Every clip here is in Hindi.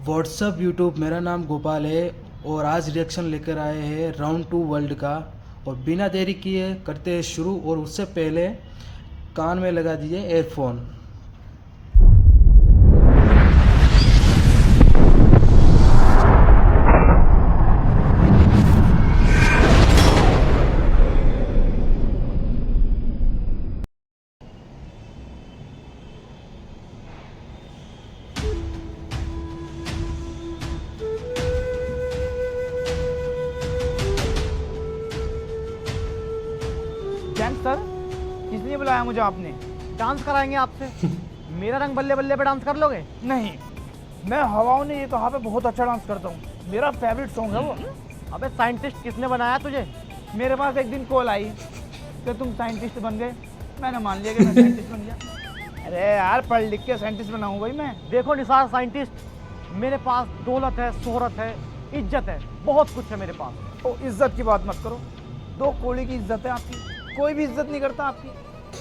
व्हाट्सअप यूट्यूब, मेरा नाम गोपाल है और आज रिएक्शन लेकर आए हैं राउंड 2 वर्ल्ड का। और बिना देरी किए करते हैं शुरू। और उससे पहले कान में लगा दीजिए एयरफोन। जैन सर, किस लिए बुलाया मुझे आपने? डांस कराएंगे आपसे। मेरा रंग बल्ले बल्ले पे डांस कर लोगे? नहीं, मैं हवाओं ने ये कहा पे बहुत अच्छा डांस करता हूँ। मेरा फेवरेट सॉन्ग है वो। अबे साइंटिस्ट किसने बनाया तुझे? मेरे पास एक दिन कॉल आई कि तुम साइंटिस्ट बन गए। मैंने मान लिया कि मैं साइंटिस्ट बन गया। अरे यार, पढ़ लिख के साइंटिस्ट बना हूँ भाई मैं। देखो निसार साइंटिस्ट, मेरे पास दौलत है, शोहरत है, इज्जत है, बहुत कुछ है मेरे पास। तो इज्जत की बात मत करो। 2 कौड़ी की इज्जत है आपकी, कोई भी इज्जत नहीं करता आपकी।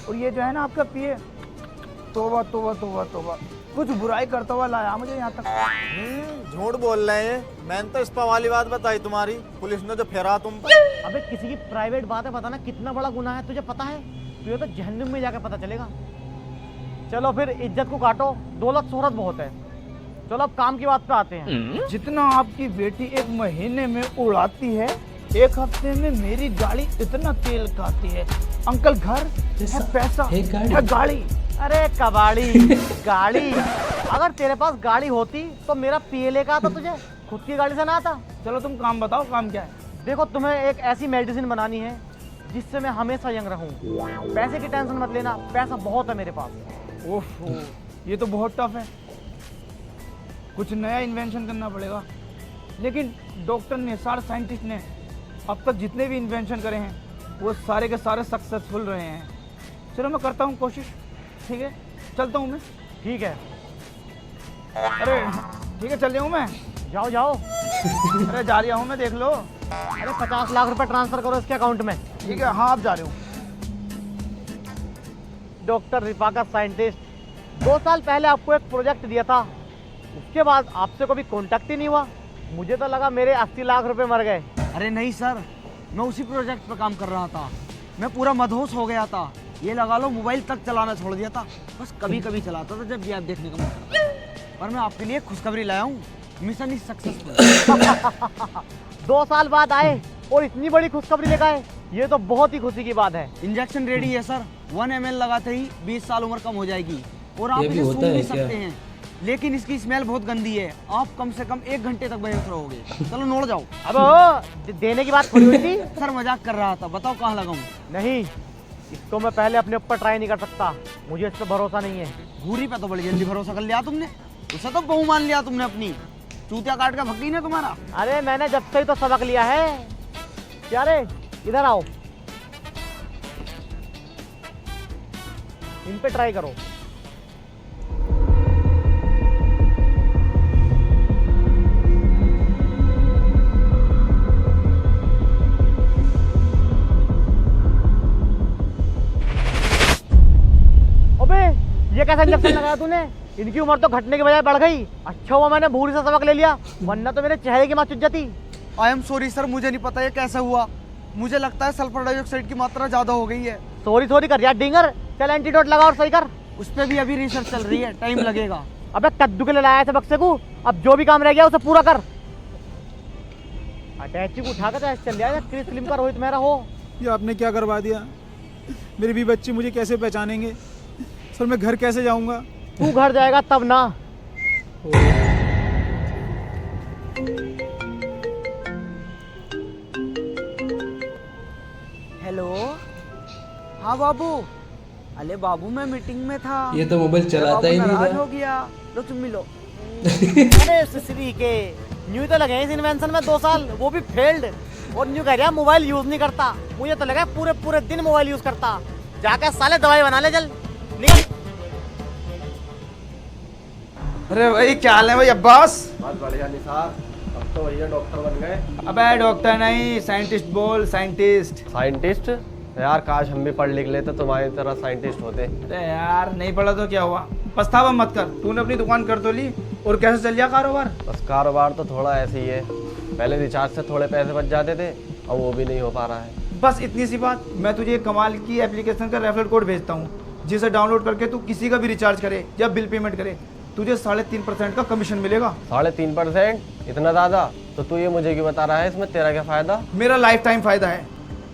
और ये जो है ना आपका पीए, तोबा तोबा तोबा तोबा, कुछ बुराई करता हुआ लाया मुझे यहाँ तक। झूठ बोल रहे हैं। मैंने तो इस्पा वाली बात बताई तुम्हारी, पुलिस ने जो फेरा तुम पर। अबे किसी की प्राइवेट बात है, बताना कितना बड़ा गुनाह है, तुझे पता है? तुझे तो जहन्नुम में जाकर पता चलेगा। चलो फिर इज्जत को काटो, दौलत शोहरत बहुत है। चलो अब काम की बात पे आते हैं। जितना आपकी बेटी एक महीने में उड़ाती है, 1 हफ्ते में मेरी गाड़ी इतना तेल खाती है। अंकल घर है, पैसा है, गाड़ी। अरे कबाड़ी गाड़ी, अगर तेरे पास गाड़ी होती तो मेरा पीएलए का आता तुझे, खुद की गाड़ी से ना आता। चलो तुम काम बताओ, काम क्या है? देखो, तुम्हें एक ऐसी मेडिसिन बनानी है जिससे मैं हमेशा यंग रहूं। पैसे की टेंशन मत लेना, पैसा बहुत है मेरे पास। ओफो, ये तो बहुत टफ है। कुछ नया इन्वेंशन करना पड़ेगा। लेकिन डॉक्टर ने, सारे साइंटिस्ट ने अब तक जितने भी इन्वेंशन करे हैं वो सारे के सारे सक्सेसफुल रहे हैं। चलो मैं करता हूँ कोशिश, ठीक है? चलता हूँ मैं। ठीक है, अरे ठीक है, चल रहा हूँ मैं। जाओ जाओ। अरे जा रहा हूँ मैं, देख लो। अरे 50 लाख रुपए ट्रांसफर करो इसके अकाउंट में। ठीक है, हाँ आप जा रहे हो। डॉक्टर रिफाका साइंटिस्ट, 2 साल पहले आपको एक प्रोजेक्ट दिया था, उसके बाद आपसे कभी कांटेक्ट ही नहीं हुआ। मुझे तो लगा मेरे 80 लाख रुपए मर गए। अरे नहीं सर, मैं उसी प्रोजेक्ट पे काम कर रहा था। मैं पूरा मदहोश हो गया था। ये लगा लो मोबाइल तक चलाना छोड़ दिया था। बस कभी कभी चलाता था जब ये ऐप देखने का मन करता। और मैं आपके लिए खुशखबरी लाया हूँ, मिशन इज सक्सेसफुल। 2 साल बाद आए और इतनी बड़ी खुशखबरी लेकर आए, ये तो बहुत ही खुशी की बात है। इंजेक्शन रेडी है सर। 1 ml लगाते ही 20 साल उम्र कम हो जाएगी। और आप ये भी इसे होता सूंघ है भी क्या? सकते हैं, लेकिन इसकी स्मेल बहुत गंदी है। आप कम से कम 1 घंटे तक बेहोश रहोगे। चलो नोड़ जाओ। अब देने की बात थोड़ी हुई थी। सर मजाक कर रहा था, बताओ कहाँ लगाऊं? नहीं, इसको मैं पहले अपने ऊपर ट्राई नहीं कर सकता, मुझे इस पर भरोसा नहीं है। घूरी पे तो बड़ी जल्दी भरोसा कर लिया तुमने। उसे तो बहू मान लिया तुमने अपनी। चूतिया काट का भक्ति ना तुम्हारा। अरे मैंने जब से ही तो सबक लिया है। क्या रे, इधर आओ, इन पे ट्राई करो। अबे ये कैसा इंजेक्शन लगाया तूने? इनकी उम्र तो घटने की बजाय बढ़ गई। अच्छा हुआ मैंने भूरी से सबक ले लिया, वरना तो मेरे चेहरे की माँ चुत जाती। आई एम सॉरी सर, मुझे नहीं पता ये कैसे हुआ। मुझे लगता है सल्फर डाइऑक्साइड की मात्रा ज्यादा हो गई है। सॉरी सॉरी कर यार डिंगर, चल एंटीडोट लगा और सही कर। उस पर भी अभी रिसर्च चल रही है, टाइम लगेगा। अबे कद्दू के लिए लाया था बक्से को, अब जो भी काम रह गया उसे पूरा कर। अटैची को उठा कर चल जाएगा, क्रिस फिल्म का रोहित मेहरा हो। ये आपने क्या करवा दिया? मेरे भी बच्चे मुझे कैसे पहचानेंगे? सर मैं घर कैसे जाऊंगा? तू घर जाएगा तब ना। हेलो, हाँ बाबू। अरे बाबू मैं मीटिंग में था। ये तो मोबाइल चलाता ही नहीं नाराज था। हो गया। लो तुम मिलो। अरे सिसरी के न्यू तो लगे इस इन्वेंशन में 2 साल, वो भी फेल्ड। और न्यू कह रहा मोबाइल यूज नहीं करता। मुझे तो लगा पूरे पूरे दिन मोबाइल यूज करता। जाकर साले दवाई बना ले, चल निकल। अरे भाई क्या हाल है भाई अब्बास? बहुत बढ़िया निसार, अब तो भैया डॉक्टर बन गए। अबे डॉक्टर नहीं, साइंटिस्ट बोल, साइंटिस्ट। साइंटिस्ट? यार काश हम भी पढ़ लिख लेते, तुम्हारी तरह साइंटिस्ट होते। अरे यार नहीं पढ़ा तो क्या हुआ, पछतावा मत कर, तूने अपनी दुकान कर तो ली, और कैसे चल गया कारोबार? बस कारोबार तो थोड़ा ऐसे ही है, पहले रिचार्ज से थोड़े पैसे बच जाते थे, अब वो भी नहीं हो पा रहा है। बस इतनी सी बात। मैं तुझे एक कमाल की एप्लीकेशन का रेफरल कोड भेजता हूँ, जिसे डाउनलोड करके तू किसी का भी रिचार्ज करे या बिल पेमेंट करे, तुझे 3.5% का कमीशन मिलेगा। 3.5%? इतना ज़्यादा? तो तू ये मुझे क्यों बता रहा है, इसमें तेरा क्या फ़ायदा? मेरा लाइफ टाइम फायदा है।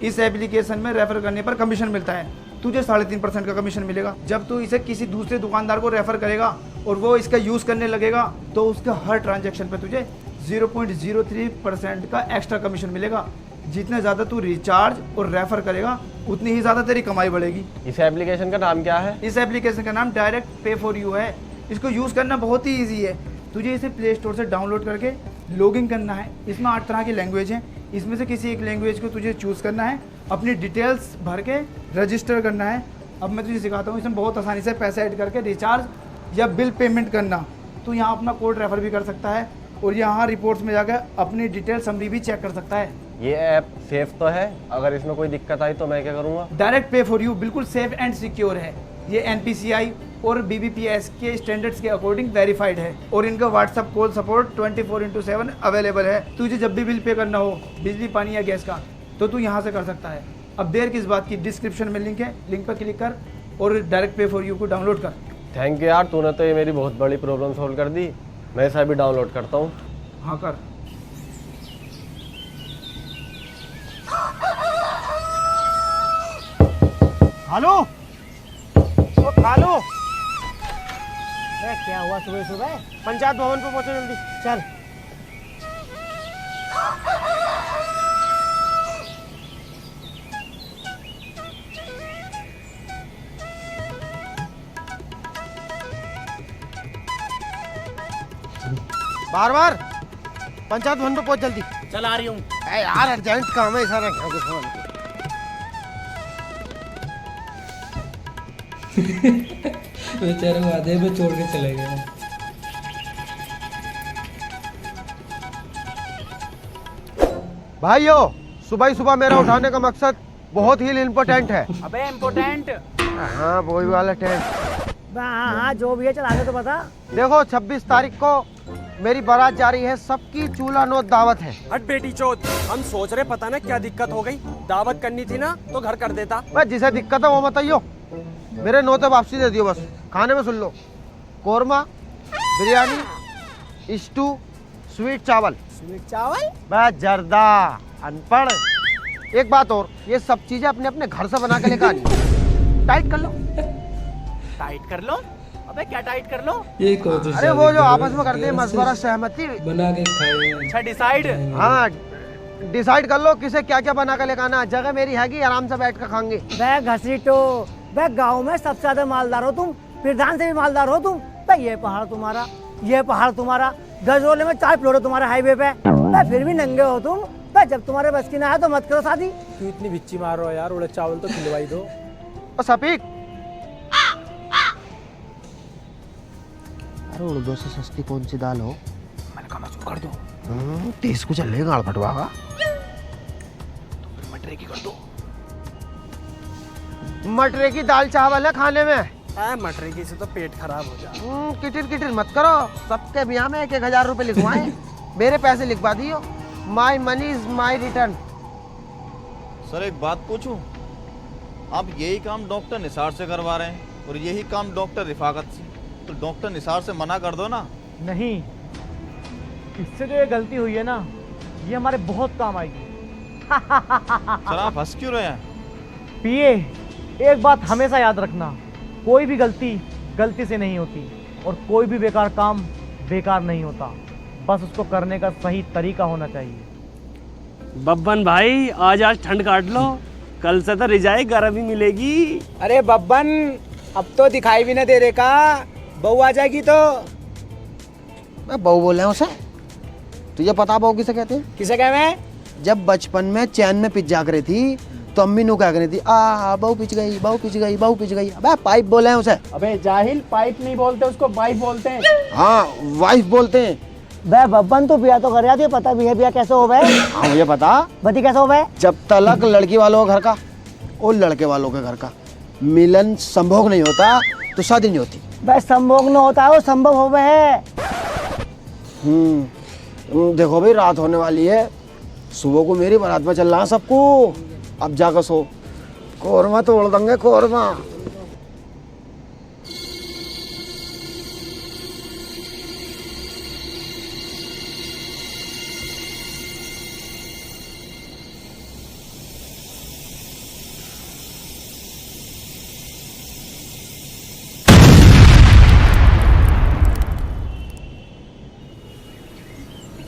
इस एप्लीकेशन में रेफर करने पर कमीशन मिलता है, तुझे 3.5% का कमीशन मिलेगा। जब तू इसे किसी दूसरे दुकानदार को रेफर करेगा और वो इसका यूज़ करने लगेगा, तो उसका हर ट्रांजैक्शन पे तुझे 0.03% का एक्स्ट्रा कमीशन मिलेगा। जितने ज़्यादा तू रिचार्ज और रेफर करेगा, उतनी ही ज़्यादा तेरी कमाई बढ़ेगी। इस एप्लीकेशन का नाम क्या है? इस एप्लीकेशन का नाम डायरेक्ट पे फॉर यू है। इसको यूज़ करना बहुत ही ईजी है। तुझे इसे प्ले स्टोर से डाउनलोड करके लॉगिन करना है। इसमें 8 तरह की लैंग्वेज हैं, इसमें से किसी एक लैंग्वेज को तुझे चूज़ करना है, अपनी डिटेल्स भर के रजिस्टर करना है। अब मैं तुझे सिखाता हूँ, इसमें बहुत आसानी से पैसे ऐड करके रिचार्ज या बिल पेमेंट करना। तो यहाँ अपना कोड रेफर भी कर सकता है और यहाँ रिपोर्ट्स में जाकर अपनी डिटेल समरी भी चेक कर सकता है। ये ऐप सेफ तो है? अगर इसमें कोई दिक्कत आई तो मैं क्या करूँगा? डायरेक्ट पे फॉर यू बिल्कुल सेफ एंड सिक्योर है। ये NPCI और BBPS के स्टैंडर्ड्स के अकॉर्डिंग वेरीफाइड है और इनका व्हाट्सएप कॉल सपोर्ट 24/7 अवेलेबल है। तुझे जब भी बिल पे करना हो, बिजली, पानी या गैस का, तो तू यहाँ से कर सकता है। अब देर किस बात की, डिस्क्रिप्शन में लिंक है, लिंक पर क्लिक कर और डायरेक्ट पे फॉर यू को डाउनलोड कर। थैंक यू यार, तूने तो ये मेरी बहुत बड़ी प्रॉब्लम सोल्व कर दी। मैं इसे अभी डाउनलोड करता हूँ। हाँ कर। हेलो, ओ खालो। क्या हुआ सुबह सुबह? पंचायत भवन पे पहुंचो जल्दी, चल। बार बार पंचायत भवन पे पहुंच जल्दी। चल आ रही हूँ। यार अर्जेंट काम है, सारा क्या कुछ हो। बेचारे को आधे में छोड़ के चले गए। भाइयों, सुबह सुबह मेरा उठाने का मकसद बहुत ही इम्पोर्टेंट है। अबे इम्पोर्टेंट? हाँ, वही वाला टेंट। हाँ हाँ, जो भी है चल आगे तो बता। देखो 26 तारीख को मेरी बारात जा रही है, सबकी चूल्हा नोत दावत है। हट बेटी चोद, हम सोच रहे पता ना क्या दिक्कत हो गई, दावत करनी थी ना तो घर कर देता। मैं जिसे दिक्कत है वो बताइयो, मेरे नोते वापसी दे दियो बस। खाने में सुन लो, कोरमा, बिरयानी, स्टू, स्वीट चावल। स्वीट चावल? बस जर्दा, अनपढ़। एक बात और, ये सब चीजें अपने अपने घर से बना के लेकर आनी। टाइट कर लो। टाइट कर लो? अबे क्या टाइट कर लो? ये कौन सी अरे वो जो आपस में करते हैं मशवरा, सहमति बना के खाए। अच्छा डिसाइड। हाँ, डिसाइड कर लो किसे क्या क्या बना के लेकर आना। जगह मेरी हैगी, आराम से बैठ कर खाएंगे। बे घसीटो, बे गांव में सबसे ज्यादा मालदार हो तुम, प्रधान से भी मालदार हो तुम। बे ये पहाड़ तुम्हारा, ये पहाड़ तुम्हारा, गजरोले में 4 फ्लोर है तुम्हारे हाईवे पे। बे फिर भी नंगे हो तुम। बे जब तुम्हारे बस की ना है तो मत करो शादी। तू इतनी बिच्ची मार रहा यार, उड़द चावल तो खिलवाई दो। और सपीक, अरे उड़दों से सस्ती कौन सी दाल हो? मैंने कहा मसूर कर दो। तेज को चल गाड़ फटवागा। मटरे की कर दो। मटरे की दाल चावल है खाने में। मटरे की से तो पेट खराब हो जाए। किटिर किटिर मत करो, सबके ब्याह में 1,000 रुपए लिखवाए। मेरे पैसे लिखवा दियो। My money is my return. Sir एक बात पूछूं, आप यही काम डॉक्टर निसार से करवा रहे हैं और यही काम डॉक्टर रिफाकत से, तो डॉक्टर निसार से मना कर दो ना। नहीं, इससे जो ये गलती हुई है ना, ये हमारे बहुत काम आएगी। सर आप हंस क्यों रहे हैं? पिए, एक बात हमेशा याद रखना, कोई भी गलती गलती से नहीं होती और कोई भी बेकार काम बेकार नहीं होता, बस उसको करने का सही तरीका होना चाहिए। बब्बन भाई आज ठंड काट लो, कल से तो रिजाई गर्म ही मिलेगी। अरे बब्बन, अब तो दिखाई भी न दे रहे का, बहू आ जाएगी तो। मैं बहू बोल रहा हूँ उसे। तुझे पता बहू किसे कहते हैं? किसे कह मैं? जब बचपन में चैन में पिच जा रही थी तो अम्मी नु क्या करी थी, आ बहू पिच गई, बहू पिच गई, बहू पिच गई। अबे पाइप बोले हैं उसे। अबे जाहिल, पाइप नहीं बोलते उसको, वाइफ बोलते हैं। हाँ, वाइफ बोलते हैं। बे बब्बन तो बिया तो कर रहा थी, पता भी है बिया कैसे हो गए? हाँ मुझे पता। बती कैसे हो गए? जब तलक लड़की वालों के घर का और लड़के वालों के घर का मिलन संभोग नहीं होता तो शादी नहीं होती। भाई संभोग न होता है वो संभव हो है। देखो भाई रात होने वाली है, सुबह को मेरी बारात में चल रहा है सबको। अब जाकर सो, कोरमा तोड़ देंगे कोरमा।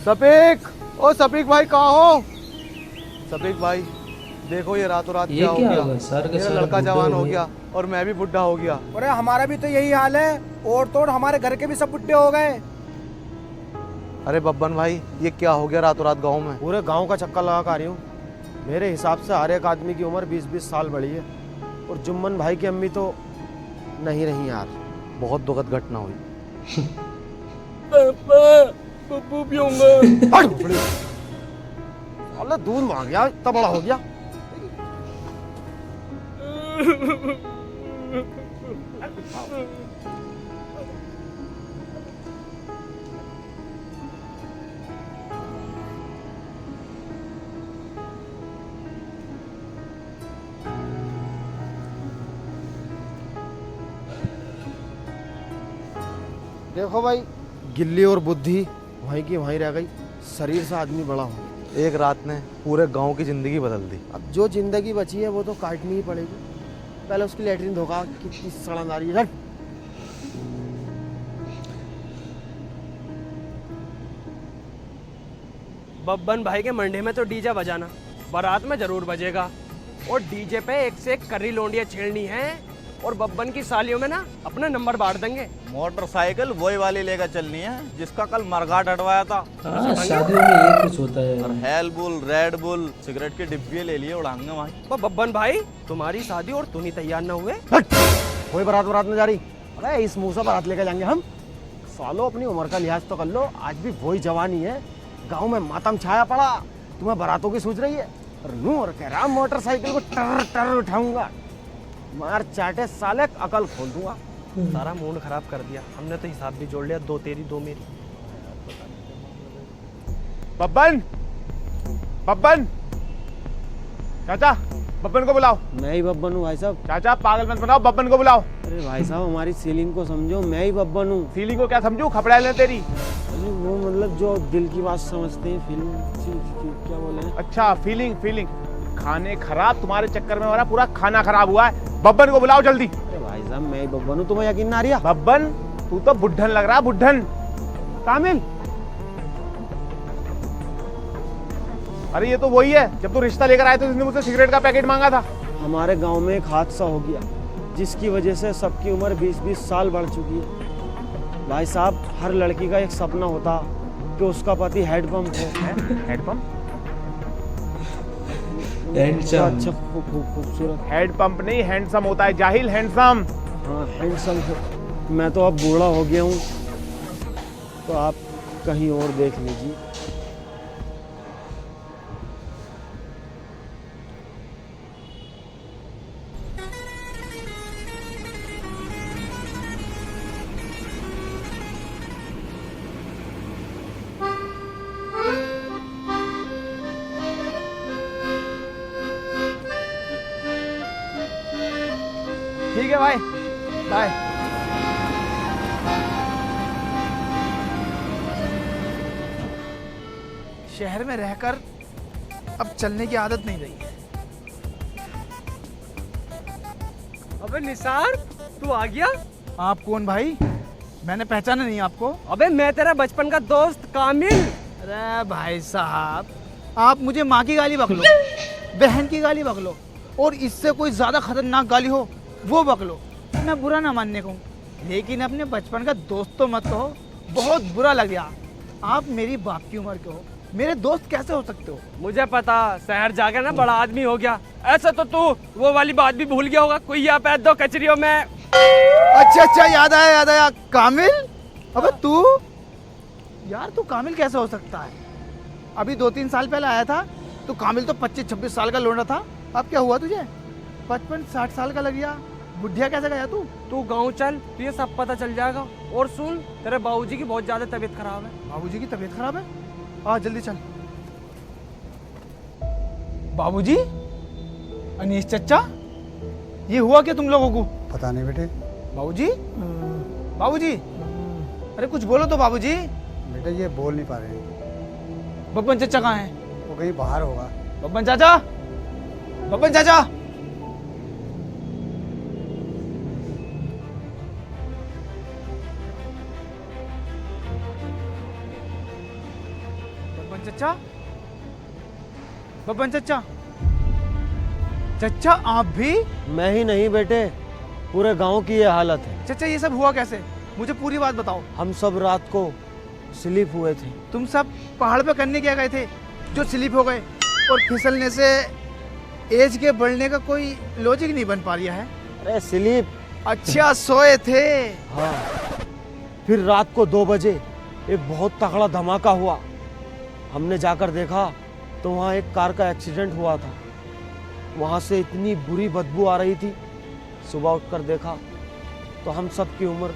सफीक, ओ सफीक भाई कहाँ हो? सफीक भाई देखो ये रातों रात ये क्या हो क्या गया। होगा? सर के मेरा सर लड़का बुड्ढे जवान हो हो गए। गया और मैं भी बुढ़ा हो गया। अरे हमारा भी तो यही हाल है, और तोड़ हमारे घर के भी सब बुढ़े हो गए। अरे बब्बन भाई ये क्या हो गया रातों रात गाँव में? पूरे गांव का चक्कर लगा कर रही हूँ। मेरे हिसाब से हर एक आदमी की उम्र 20-20 साल बढ़ी है, और जुम्मन भाई की अम्मी तो नहीं रही यार। बहुत दुखद घटना हुई। अल्लाह दूध मांग गया, इतना बड़ा हो गया। देखो भाई, गिल्ली और बुद्धि वहीं की वहीं रह गई, शरीर से आदमी बड़ा हो। एक रात ने पूरे गांव की जिंदगी बदल दी। अब जो जिंदगी बची है वो तो काटनी ही पड़ेगी। पहले उसकी लेटरिन धोखा, कितनी सड़न आ रही है। बब्बन भाई के मंडे में तो डीजे बजाना, बारात में जरूर बजेगा। और डीजे पे एक से एक कर्री लोंडियां छेड़नी है, और बब्बन की सालियों में ना अपने नंबर बांट देंगे। मोटरसाइकिल वही वाली लेकर चलनी है जिसका कल मरघाट हटवाया था। हाँ, शादियों में ये कुछ होता और है। Hello bull, red bull, cigarette के डिब्बे ले लिए उड़ाएंगे वहाँ। वो बब्बन भाई तुम्हारी शादी और तुम ही तैयार ना हुए। कोई बारात में जा रही? अरे इस मुंह से बारात लेकर जाएंगे हम? सालो अपनी उम्र का लिहाज तो कर लो, आज भी वही जवानी है। गांव में मातम छाया पड़ा, तुम्हें बारातों की सूझ रही है। और नू और कह रहा मोटरसाइकिल को टर टर उठाऊंगा, मार चाटे साले, अकल खोल दूंगा। सारा मूड खराब कर दिया हमने तो। हिसाब भी जोड़ लिया, 2 तेरी 2 मेरी। बब्बन, बब्बन, चाचा बब्बन को बुलाओ। मैं ही बब्बन हूँ भाई साहब। चाचा पागल मत बनाओ, बब्बन को बुलाओ। अरे भाई साहब हमारी सीलिंग को समझो, मैं ही बब्बन हूँ। फीलिंग को क्या समझू, खपड़ा ले तेरी। अरे वो मतलब जो दिल की बात समझते हैं, फिल्म क्या बोले हैं? अच्छा फीलिंग, फीलिंग। खाने खराब, तुम्हारे चक्कर में हमारा पूरा खाना खराब हुआ है। बब्बन को बुलाओ जल्दी। अरे भाई साहब मैं ही बब्बन हूँ, तुम्हें यकीन ना आ रहा? बब्बन तू तो बुढ़न लग रहा है, बुढ़न। कामिल, अरे ये तो वही है, जब तू रिश्ता लेकर आए थे उसने मुझसे सिगरेट का पैकेट मांगा था। हमारे गांव में एक हादसा हो गया जिसकी वजह से सबकी उम्र 20-20 साल बढ़ चुकी है। भाई साहब हर लड़की का एक सपना होता कि उसका पति हैंडपंप हो। हैंडपंप? अच्छा खूबसूरत। हैंडपंप नहीं, हैंडसम होता है जाहिल, हैंडसम। हाँ हैंडसम हो। मैं तो अब बूढ़ा हो गया हूँ, तो आप कहीं और देख लीजिए। ठीक है भाई, बाय। शहर में रहकर अब चलने की आदत नहीं रही है। अबे निसार, तू आ गया? आप कौन भाई? मैंने पहचाना नहीं आपको। अबे मैं तेरा बचपन का दोस्त कामिल। अरे भाई साहब, आप मुझे माँ की गाली बकलो, बहन की गाली बकलो, और इससे कोई ज्यादा खतरनाक गाली हो वो बकलो, मैं बुरा ना मानने को, लेकिन अपने बचपन का दोस्त तो मत कहो, बहुत बुरा लग गया। आप मेरी बाप की उम्र के हो, मेरे दोस्त कैसे हो सकते हो? मुझे पता, शहर जाकर ना बड़ा आदमी हो गया। ऐसा तो तू वो वाली बात भी भूल गया होगा, कोई यहाँ पैद दो कचरियों में। अच्छा याद आया, कामिल। अबे तू यार, तू कामिल कैसे हो सकता है? अभी 2-3 साल पहले आया था तो कामिल तो 25-26 साल का लौंडा था। अब क्या हुआ तुझे? 55-60 साल का लग गया, बुढ़िया कैसे गया तू? तू गांव चल, तुझे सब पता चल जाएगा। और सुन, तेरे बाबूजी की बहुत ज्यादा तबीयत खराब है। बाबूजी की तबीयत खराब है? आ जल्दी चल। बाबूजी, अनीश चचा, ये हुआ क्या तुम लोगों को? पता नहीं बेटे। बाबूजी, बाबूजी, अरे कुछ बोलो तो बाबूजी। बेटे ये बोल नहीं पा रहे हैं। बब्बन चचा कहाँ हैं? वो कहीं बाहर होगा। बब्बन चाचा, बब्बन चाचा। बब्बन चचा, बब्बन चचा, चचा आप भी? मैं ही नहीं बेटे, पूरे गांव की ये हालत है। चचा ये सब हुआ कैसे? मुझे पूरी बात बताओ। हम सब रात को स्लिप हुए थे। तुम सब पहाड़ पे करने क्या गए थे जो स्लिप हो गए? और फिसलने से एज के बढ़ने का कोई लॉजिक नहीं बन पा रहा है। अरे स्लिप। अच्छा सोए थे। हाँ, फिर रात को 2 बजे एक बहुत तगड़ा धमाका हुआ। हमने जाकर देखा तो वहाँ एक कार का एक्सीडेंट हुआ था। वहाँ से इतनी बुरी बदबू आ रही थी। सुबह उठकर देखा तो हम सब की उम्र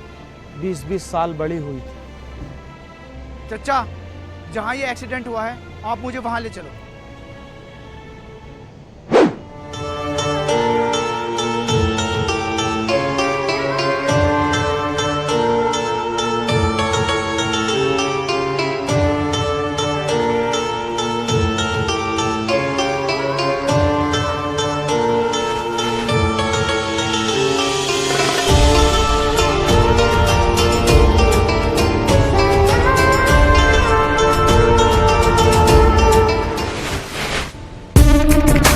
20-20 साल बड़ी हुई थी। चचा, जहाँ ये एक्सीडेंट हुआ है आप मुझे वहाँ ले चलो।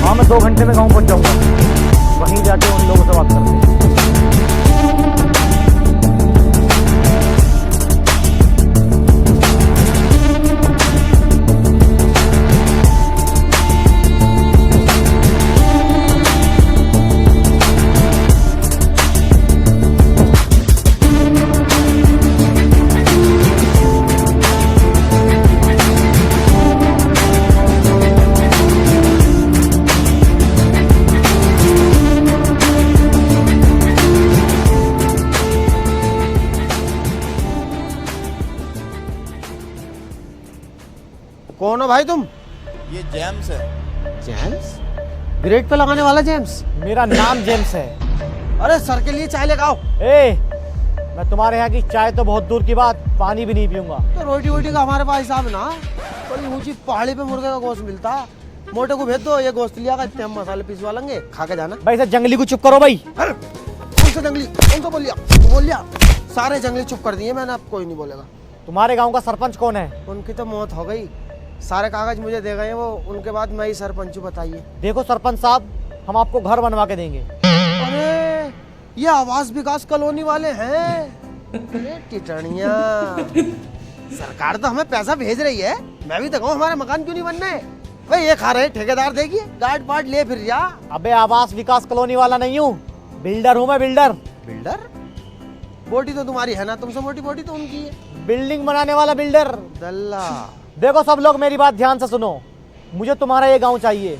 हाँ, मैं 2 घंटे में गाँव पहुँच जाऊँगा। वहीं जाके उन लोगों से बात करते हैं। कौन हो भाई तुम? ये जेम्स है। जेम्स? ग्रेड पे लगाने वाला जेम्स? मेरा नाम जेम्स है। अरे सर के लिए चाय लेकर आओ। ए, मैं तुम्हारे यहाँ की चाय तो बहुत दूर की बात, पानी भी नहीं पीऊंगा। तो रोटी वोटी का हमारे पास हिसाब ना। बड़ी ऊंची पहाड़ी पे मुर्गे का गोश्त मिलता। मोटे को भेज दो, ये गोश्त लिया इतने हम मसाले पिसवा लेंगे, खा के जाना। भाई सर जंगली को चुप करो भाई। कौन सा जंगली? कौन सा बोलिया? सारे जंगली चुप कर दिए मैंने, अब कोई नहीं बोलेगा। तुम्हारे गांव का सरपंच कौन है? उनकी तो मौत हो गई। सारे कागज मुझे दे गए हैं वो, उनके बाद मैं ही सरपंच हूँ। बताइए। देखो सरपंच साहब, हम आपको घर बनवा के देंगे। अरे ये आवास विकास कॉलोनी वाले हैं। अरे टिटणिया, सरकार तो हमें पैसा भेज रही है, मैं भी तो कहूँ हमारे मकान क्यों नहीं बनने? भाई ये खा रहे ठेकेदार, देखिए गार्ड पार्ट ले फिर जा। अबे आवास विकास कॉलोनी वाला नहीं हूँ, बिल्डर हूँ मैं, बिल्डर। बिल्डर? बोटी तो तुम्हारी है ना, तुमसे मोटी बोटी तो उनकी है। बिल्डिंग बनाने वाला बिल्डर। दल्ला। देखो सब लोग मेरी बात ध्यान से सुनो, मुझे तुम्हारा ये गांव चाहिए।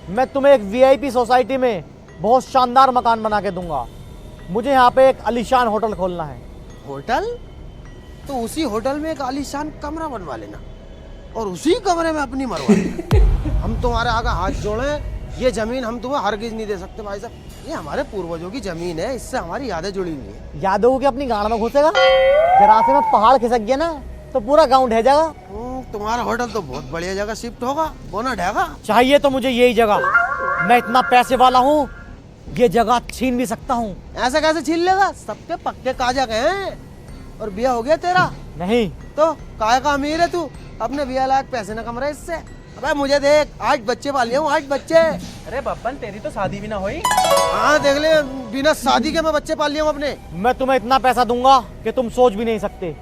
मैं तुम्हें एक वीआईपी सोसाइटी में बहुत शानदार मकान बना के दूंगा। मुझे यहाँ पे एक आलीशान होटल खोलना है। होटल? तो उसी होटल में एक आलीशान कमरा बनवा लेना और उसी कमरे में अपनी मरवा लेना। हम तुम्हारे आगे हाथ जोड़े, ये जमीन हम तुम्हें हरगिज नहीं दे सकते भाई साहब। ये हमारे पूर्वजों की जमीन है, इससे हमारी यादें जुड़ी हुई है। यादों की अपनी गाड़ में घुसेगा, जरा से में पहाड़ खिसक गया ना तो पूरा गांव ढह जाएगा। तुम्हारा होटल तो बहुत बढ़िया जगह शिफ्ट होगा, बोना ढहेगा। चाहिए तो मुझे यही जगह, मैं इतना पैसे वाला हूँ, ये जगह छीन भी सकता हूँ। ऐसा कैसे छीन लेगा? सबके पक्के काजा गए हैं। और बिया हो गया तेरा? नहीं। तो काय का अमीर है तू? अपने बिया लायक पैसे न कम रहे इससे। अबे मुझे देख, 8 बच्चे पाल लिए हूँ, 8 बच्चे। अरे बब्बन, तेरी तो शादी भी ना हुई। हाँ देख ले, बिना शादी के मैं बच्चे पाल लिए हूँ अपने। मैं तुम्हें इतना पैसा दूंगा कि तुम सोच भी नहीं सकते।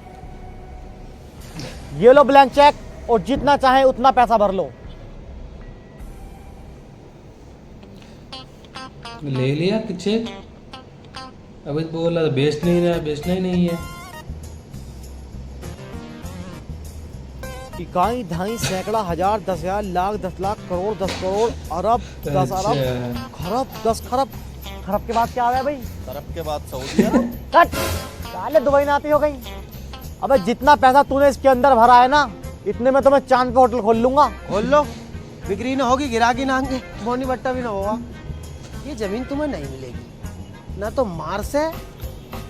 ये लो ब्लैंक चेक, और जितना चाहे उतना पैसा भर लो। ले लिया चेक? अभी बोला बेचना ही नहीं, बेचना ही नहीं है। इकाई, ढाई, सैकड़ा, हजार, 10,000, लाख, 10 लाख, करोड़, 10 करोड़, अरब, 10 अरब, खरब, 10 खरब। खरब के बाद क्या आ गया भाई? तरफ के बाद सऊदी अरब। कट साले दुबई ना आती हो गई। अबे जितना पैसा तूने इसके अंदर भरा है ना, इतने में तो मैं चांद पे होटल खोल लूंगा। खोल लो, बिक्री ना होगी, गिराकी ना आएंगे, बोनी बट्टा भी ना होगा। ये जमीन तुम्हें नहीं मिलेगी, ना तो मार से,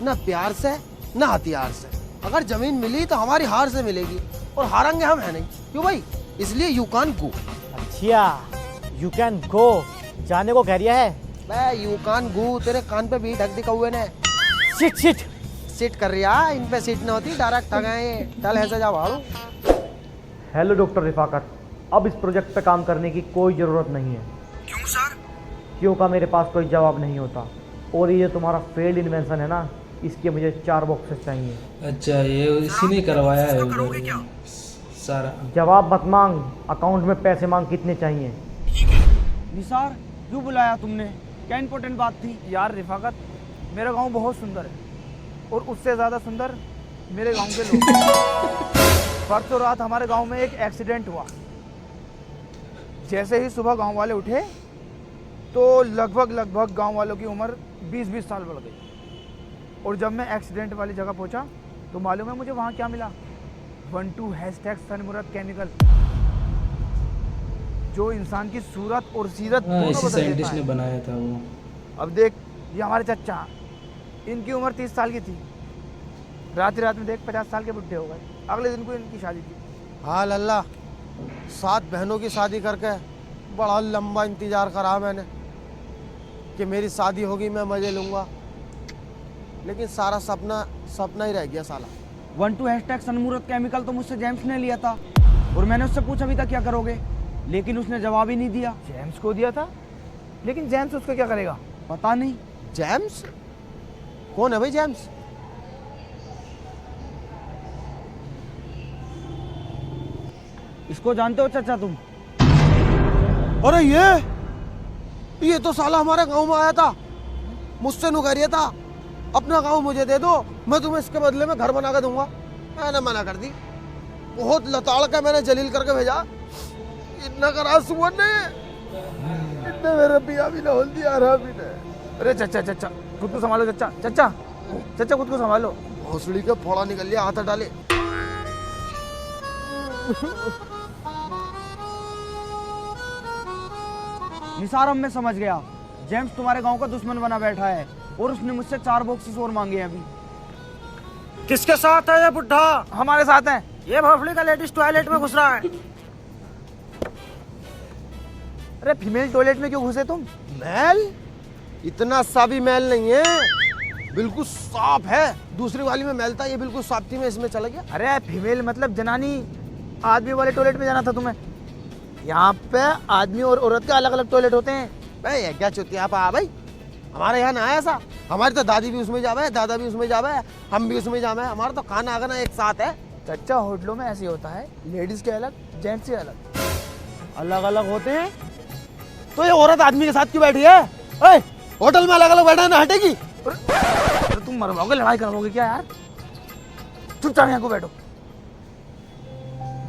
ना प्यार से, ना हथियार से। अगर जमीन मिली तो हमारी हार से मिलेगी, और हारेंगे हम है नहीं। क्यों भाई? इसलिए यू कैन गो। अच्छा, यू कैन गो जाने को कह रिया है? बे यू कैन गो, तेरे कान पे भी ढक दिखा हुए ने। शिट शिट सीट कर रहा, इन पे सीट ना होती, डायरेक्ट आ गए ये। चल ऐसे जा भाड़ू। हेलो डॉक्टर रिफाकत, अब इस प्रोजेक्ट पे काम करने की कोई ज़रूरत नहीं है। क्यों सर? क्यों का मेरे पास कोई जवाब नहीं होता। और ये जो तुम्हारा फेल्ड इन्वेंशन है ना, इसके मुझे 4 बॉक्सेस चाहिए। अच्छा, ये इसी ने करवाया है करोगे क्या? सारा। जवाब मत मांग, अकाउंट में पैसे मांग, कितने चाहिए। निसार, क्यों बुलाया तुमने? क्या इंपॉर्टेंट बात थी? यार रिफाकत, मेरा गांव बहुत सुंदर है, और उससे ज़्यादा सुंदर मेरे गांव के लोग। परसों रात हमारे गांव में एक एक्सीडेंट हुआ। जैसे ही सुबह गांव वाले उठे तो लगभग गांव वालों की उम्र 20-20 साल बढ़ गई। और जब मैं एक्सीडेंट वाली जगह पहुंचा तो मालूम है मुझे वहाँ क्या मिला? 12 सनमुराद केमिकल, जो इंसान की सूरत और सीरत दोनों इसी बदल देता साइंटिस्ट है। ने बनाया था वो। अब देख, ये हमारे चचा, इनकी उम्र 30 साल की थी, रात में देख 50 साल के बुढ़े हो गए। अगले दिन को इनकी शादी थी। हाँ लल्ला, 7 बहनों की शादी करके बड़ा लंबा इंतजार करा मैंने कि मेरी शादी होगी, मैं मजे लूँगा। लेकिन सारा सपना ही रह गया साला। 12 सनमुराद केमिकल तो मुझसे जेम्स ने लिया था, और मैंने उससे पूछा भी था क्या करोगे, लेकिन उसने जवाब ही नहीं दिया। जेम्स को दिया था, लेकिन जेम्स उसका क्या करेगा पता नहीं। जेम्स? कौन है भाई जेम्स? इसको जानते हो चाचा तुम? अरे ये तो साला हमारे गांव में आया था, मुझसे नुकरिया था, अपना गांव मुझे दे दो, मैं तुम्हें इसके बदले में घर बना के दूंगा। मैंने मना कर दी। बहुत लताड़ का मैंने जलील करके भेजा, इतना करा सुमन ने, इतने मेरे पिया भी न दिया रहा भी ने। अरे चाचा खुद को संभालो चाचा खुद को संभालो। भोसड़ी के फोड़ा निकल लिया, हाथ डाले। निसार, अब मैं समझ गया, जेम्स तुम्हारे गांव का दुश्मन बना बैठा है, और उसने मुझसे 4 बॉक्सेस और मांगे हैं अभी। किसके साथ है ये बुढ़ा? हमारे साथ हैं। ये भोसड़ी का लेडीज टॉयलेट में घुस रहा है। अरे फीमेल टॉयलेट में क्यों घुसे तुम? मैल? इतना सा भी मैल नहीं है, बिल्कुल साफ है। दूसरी वाली में मैल था, ये बिल्कुल साफ थी, मैं इसमें चला गया। अरे फीमेल मतलब जनानी, आदमी वाले टॉयलेट में जाना था तुम्हें। यहाँ पे आदमी और औरत के अलग अलग टॉयलेट होते हैं। भाई क्या चुतिया आप आ भाई, हमारे यहाँ ना है ऐसा। हमारी तो दादी भी उसमें जावे, दादा भी उसमें जावे, हम भी उसमें जावे। हमारा तो खाना आगना एक साथ है। चाचा, होटलों में ऐसे होता है, लेडीज के अलग, जेंट्स के अलग। अलग अलग होते हैं तो ये औरत आदमी के साथ क्यों बैठी है? ओए, होटल में अलग अलग बैठा ना हटेगी। अरे तुम मरवाओगे, लड़ाई करवाओगे क्या यार? चुपचाप यहाँ को बैठो।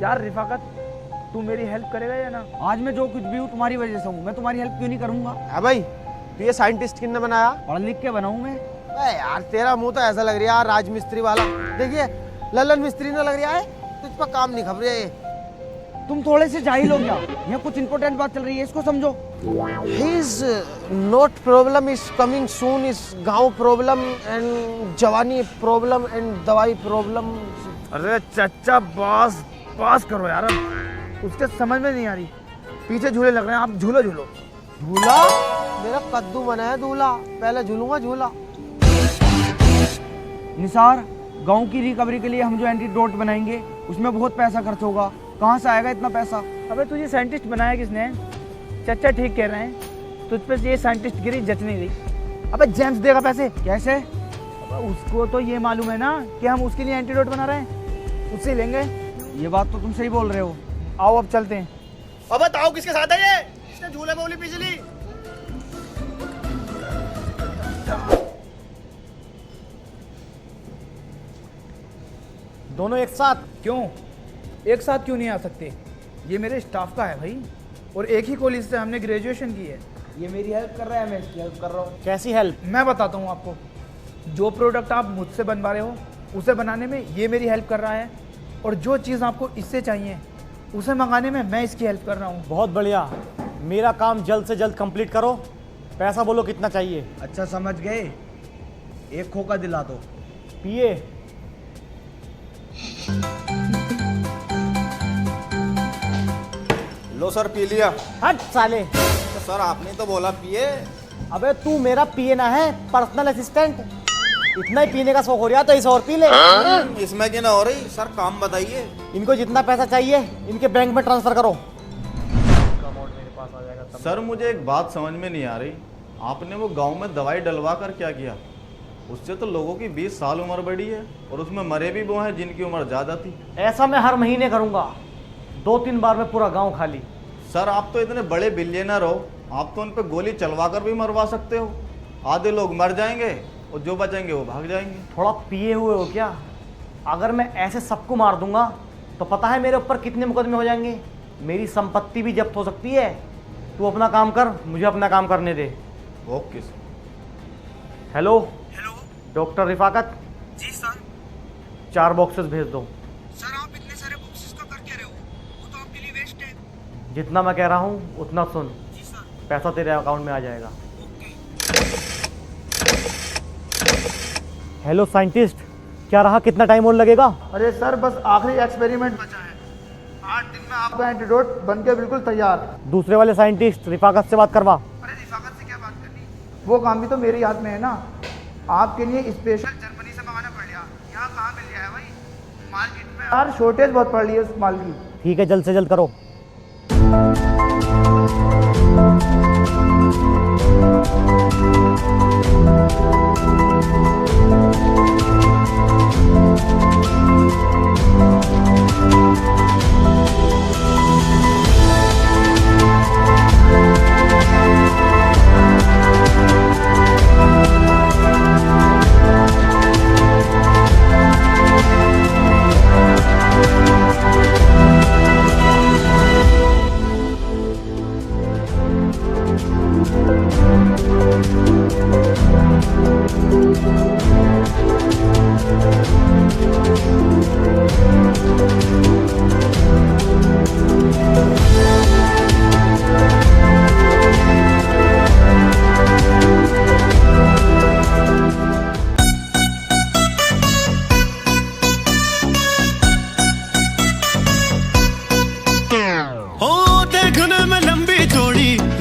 यार रिफाकत, तू मेरी हेल्प करेगा या ना? आज मैं जो कुछ भी हूँ तुम्हारी वजह से हूँ, मैं तुम्हारी हेल्प क्यों नहीं करूँगा? है भाई, तो ये साइंटिस्ट किसने बनाया? पढ़ लिख के बनाऊँ मैं? यार तेरा मुंह तो ऐसा लग रहा है राजमिस्त्री वाला। देखिए लल्लन मिस्त्री ना लग रहा है, तुझ पर काम नहीं खबर है। तुम थोड़े से जाहिल हो गया, यहाँ कुछ इंपॉर्टेंट बात चल रही है, इसको समझो। His not problem is coming soon is गाँव प्रॉब्लम एंड जवानी प्रॉब्लम एंड दवाई प्रॉब्लम। अरे चाचा पास करो यार, उसके समझ में नहीं आ रही। पीछे झूले लग रहे हैं, आप झूलो। झूला? मेरा कद्दू बना है दूल्हा, पहले झूलूंगा झूला। निसार, गांव की रिकवरी के लिए हम जो एंटीडोट बनाएंगे उसमें बहुत पैसा खर्च होगा। कहाँ से आएगा इतना पैसा? अबे तुझे साइंटिस्ट बनाया किसने? चाचा ठीक कह रहे हैं, तुझ पे ये साइंटिस्ट गिरी जच नहीं रही। अबे जेम्स देगा पैसे कैसे? अबे उसको तो ये मालूम है ना कि हम उसके लिए एंटीडोट बना रहे हैं, उससे लेंगे। ये बात तो तुम सही बोल रहे हो। आओ अब चलते हैं। अब बताओ किसके साथ है ये? इसने झूले में बोली पिछली। दोनों एक साथ? क्यों एक साथ क्यों नहीं आ सकते? ये मेरे स्टाफ का है भाई, और एक ही कॉलेज से हमने ग्रेजुएशन की है। ये मेरी हेल्प कर रहा है, मैं इसकी हेल्प कर रहा हूँ। कैसी हेल्प? मैं बताता हूँ आपको। जो प्रोडक्ट आप मुझसे बनवा रहे हो उसे बनाने में ये मेरी हेल्प कर रहा है, और जो चीज़ आपको इससे चाहिए उसे मंगाने में मैं इसकी हेल्प कर रहा हूँ। बहुत बढ़िया, मेरा काम जल्द से जल्द कंप्लीट करो। पैसा बोलो कितना चाहिए? अच्छा समझ गए, एक खोखा दिला दो। पिए। लो सर, पी लिया। हट साले। तो सर आपने तो बोला पिए। अबे तू मेरा पिए ना है, पर्सनल असिस्टेंट। इतना ही पीने का शौक हो रहा तो इसे और पी ले। इसमें क्या ना हो रही सर, काम बताइए। इनको जितना पैसा चाहिए इनके बैंक में ट्रांसफर करो। सर मुझे एक बात समझ में नहीं आ रही, आपने वो गांव में दवाई डलवा कर क्या किया? उससे तो लोगों की 20 साल उम्र बढ़ी है, और उसमें मरे भी वो हैं जिनकी उम्र ज़्यादा थी। ऐसा मैं हर महीने करूंगा, 2-3 बार में पूरा गांव खाली। सर आप तो इतने बड़े बिलियनर हो, आप तो उन पर गोली चलवा कर भी मरवा सकते हो। आधे लोग मर जाएंगे और जो बचेंगे वो भाग जाएंगे। थोड़ा पिए हुए हो क्या? अगर मैं ऐसे सबको मार दूंगा तो पता है मेरे ऊपर कितने मुकदमे हो जाएंगे, मेरी संपत्ति भी जब्त हो सकती है। तू अपना काम कर, मुझे अपना काम करने दे। Okay sir. Hello hello doctor Rifaqat, जी सर। 4 बॉक्सेस भेज दो। सर आप इतने सारे बॉक्सेस का कर क्या रहे हो? वो तो आपके लिए वेस्ट है। जितना मैं कह रहा हूँ उतना सुन। जी सर। पैसा तेरे अकाउंट में आ जाएगा। हेलो साइंटिस्ट, क्या रहा, कितना टाइम और लगेगा? अरे सर बस आखिरी एक्सपेरिमेंट बचा है, 8 दिन में आपका एंटीडोट बन के बिल्कुल तैयार। दूसरे वाले साइंटिस्ट रिफाकत से बात करवा। अरे रिफाकत से क्या बात करनी, वो काम भी तो मेरे हाथ में है ना। आपके लिए स्पेशल जर्मनी से मंगाना पड़ गया, यहाँ कहाँ मिल जाए भाई, मार्केट में यार शॉर्टेज बहुत पड़ रही है उस माल की। ठीक है, जल्द से जल्द करो।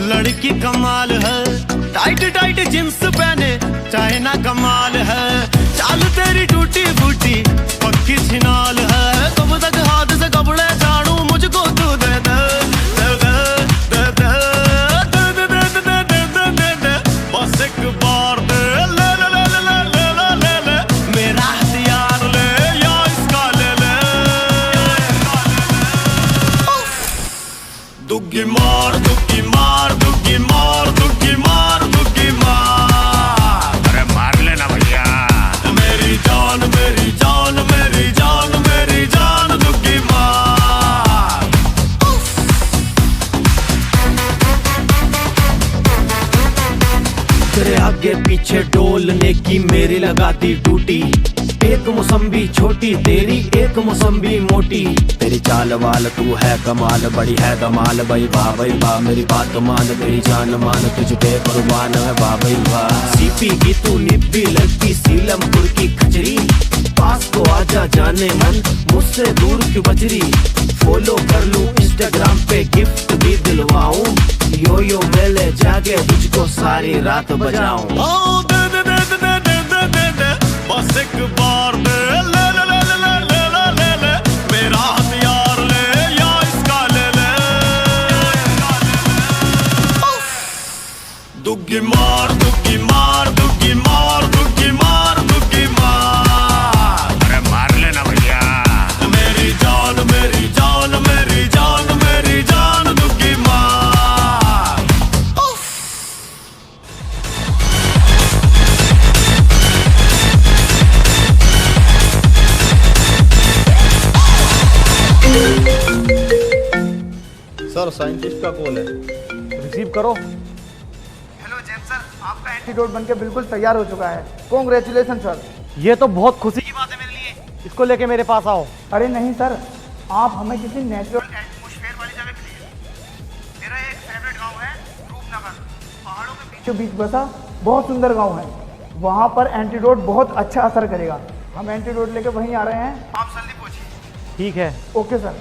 लड़की कमाल है, टाइट टाइट जींस पहने चाइना कमाल है, चाल तेरी टूटी फूटी पक्की छिनाल है, कब तक हाथ से कपड़े झाड़ू मुझको तू दे दे दे दे दे दे दे दे दे दे दे दे बस एक बार दे ले ले ले ले ले ले ले ले मेरा हथियार ले या इसका ले ले दुग्गी मार दुग्गी मार दुग्गी मार दुग्गी मार दुग्गी मार। अरे मार लेना भैया। मेरी जान मेरी जान मेरी जान मेरी जान दुग्गी मार। तेरे आगे पीछे डोलने की मेरी लगा दी ड्यूटी, एक मौसम्बी छोटी तेरी एक मौसम्बी मोटी, तेरी चाल वाल तू है कमाल बड़ी है कमाल भाई वाह मेरी बात मान तेरी जान मान तुझ पे कुर्बान है वाह भाई वाह। सीपी की तू निब्बी लगती सीलमपुर की खचरी, पास तो आजा जाने मन मुझसे दूर क्यों बजरी, फॉलो कर लूं इंस्टाग्राम पे गिफ्ट भी दिलवाऊं, यो यो मेले जाके तुझको सारी रात बजाऊं। दे दे दे दे दे दे दे दे बस एक बार दे ले ले ले ले ले ले ले ले मेरा हथियार ले या इसका ले ले दुग्गी मार दुग्गी मार दुग्गी मार दुग्गी मार दुग्गी मार। अरे मार लेना भैया। मेरी जान मेरी जान मेरी जान मेरी जान दुग्गी मार। सर साइंटिस्ट का कॉल है। रिसीव करो। एंटीडोट बनके बिल्कुल तैयार हो चुका है। Congratulation sir. ये तो बहुत खुशी की बात है मेरे लिए। इसको लेके मेरे पास आओ। अरे नहीं सर, आप हमें किसी नेचुरल एटमॉस्फेयर वाली जगह मिलिए। मेरा एक फेवरेट गांव है रूपनगर, पहाड़ों के बीचों बीच बसा बहुत सुंदर गांव है। वहाँ पर एंटीडोट बहुत अच्छा असर करेगा। हम एंटीडोट लेके वहीं आ रहे हैं, आप जल्दी पहुँचिए। ठीक है। Okay sir.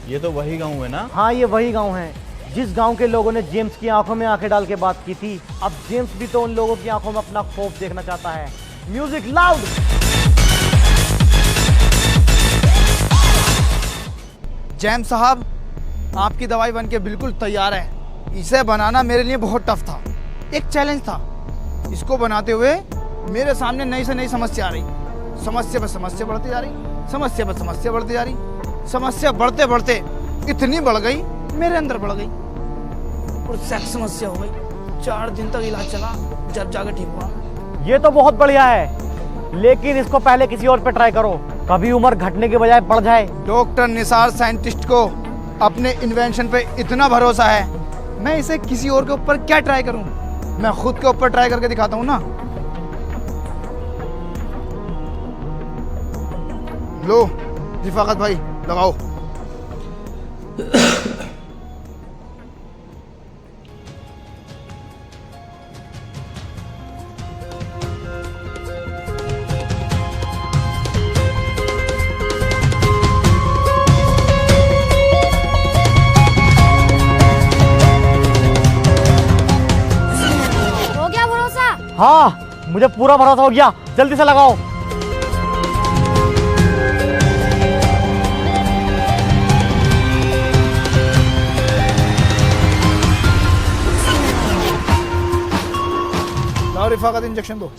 ये तो वही गाँव है ना? हाँ, ये वही गांव है जिस गांव के लोगों ने जेम्स की आंखों में आंखें डाल के बात की थी। अब जेम्स भी तो उन लोगों की आंखों में अपना खौफ देखना चाहता है। Music loud. जैम साहब, आपकी दवाई बन के बिल्कुल तैयार है। इसे बनाना मेरे लिए बहुत टफ था, एक चैलेंज था। इसको बनाते हुए मेरे सामने नई से नई समस्या आ रही। समस्या पर समस्या बढ़ती जा रही, समस्या पर समस्या बढ़ती जा रही। समस्या बढ़ते बढ़ते इतनी बढ़ गई, मेरे अंदर बढ़ गई और सेक्स समस्या हो गई। 4 दिन तक इलाज चला, जब जाकर ठीक हुआ। ये तो बहुत बढ़िया है, लेकिन इसको पहले किसी और पे ट्राई करो, कभी उम्र घटने के बजाय बढ़ जाए। डॉक्टर निसार साइंटिस्ट को अपने इन्वेंशन पे इतना भरोसा है, मैं इसे किसी और के ऊपर क्या ट्राई करूं? मैं खुद के ऊपर ट्राई करके दिखाता हूं ना। लो रिफाकत भाई, लगाओ। हो गया भरोसा? हाँ, मुझे पूरा भरोसा हो गया। जल्दी से लगाओ। लाओ रिफाकत, इंजेक्शन दो।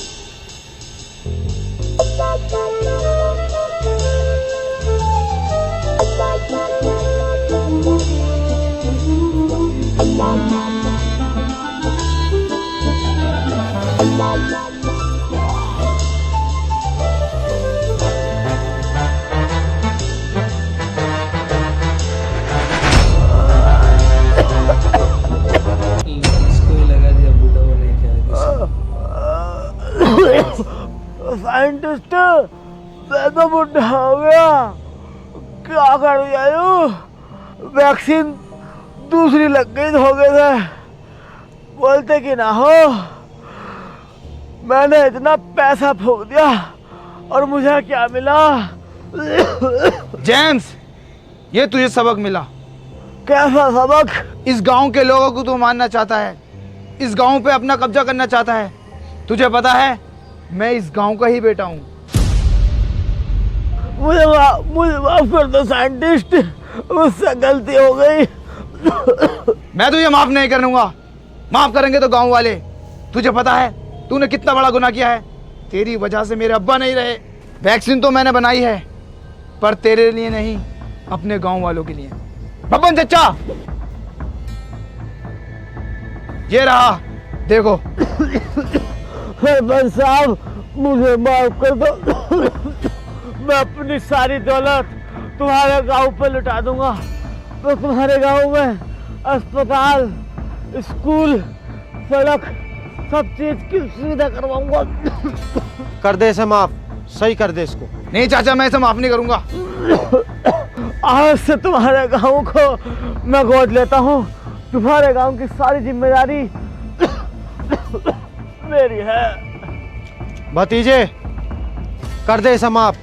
इसको ही लगा दिया, बूढ़ा वो नहीं क्या। साइंटिस्ट, मैं तो बुढ़ा हो गया, क्या कर दिया? वैक्सीन दूसरी लग गई हो गए थे। बोलते कि ना हो, मैंने इतना पैसा फूंक दिया और मुझे क्या मिला? जेम्स, ये तुझे सबक मिला। कैसा सबक? इस गांव के लोगों को तू मारना चाहता है, इस गांव पे अपना कब्जा करना चाहता है। तुझे पता है, मैं इस गांव का ही बेटा हूँ। मुझे माफ कर दो साइंटिस्ट, मुझसे गलती हो गई। मैं तुझे माफ नहीं करूंगा, माफ करेंगे तो गांव वाले। तुझे पता है तूने कितना बड़ा गुनाह किया है। तेरी वजह से मेरे अब्बा नहीं रहे। वैक्सीन तो मैंने बनाई है, पर तेरे लिए नहीं, अपने गांव वालों के लिए। बब्बन चचा, ये रहा, देखो। सरपंच साहब, मुझे माफ कर दो। मैं अपनी सारी दौलत तुम्हारे गांव पे लुटा दूंगा। मैं तुम्हारे गांव में अस्पताल, स्कूल, सड़क, सब चीज की सुविधा करवाऊंगा। कर दे इसे माफ, सही कर दे इसको। नहीं चाचा, मैं इसे माफ नहीं करूंगा। आज से तुम्हारे गांव को मैं गोद लेता हूँ। तुम्हारे गांव की सारी जिम्मेदारी मेरी है। भतीजे, कर दे इसे माफ।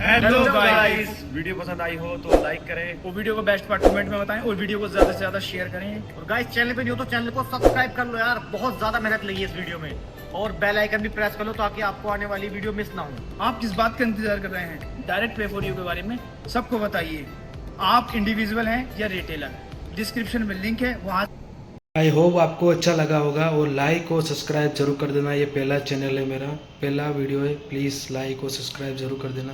हेलो गाइस, वीडियो पसंद आई हो तो लाइक करें, और वीडियो को बेस्ट पार्ट कमेंट में बताएं, और वीडियो को ज्यादा से ज्यादा शेयर करें। और गाइस, चैनल पे नहीं हो तो चैनल को सब्सक्राइब कर लो यार, बहुत ज्यादा मेहनत लगी है इस वीडियो में। और बेल आइकन भी प्रेस कर लो ताकि आपको आने वाली वीडियो मिस ना हो। आप किस बात का इंतजार कर रहे हैं? डायरेक्ट पे फॉर यू के बारे में सबको बताइए। आप इंडिविजुअल हैं या रिटेलर? डिस्क्रिप्शन में लिंक है, वहाँ। आई होप आपको अच्छा लगा होगा, और लाइक और सब्सक्राइब जरूर कर देना। ये पहला चैनल है मेरा, पहला वीडियो है, प्लीज़ लाइक और सब्सक्राइब जरूर कर देना।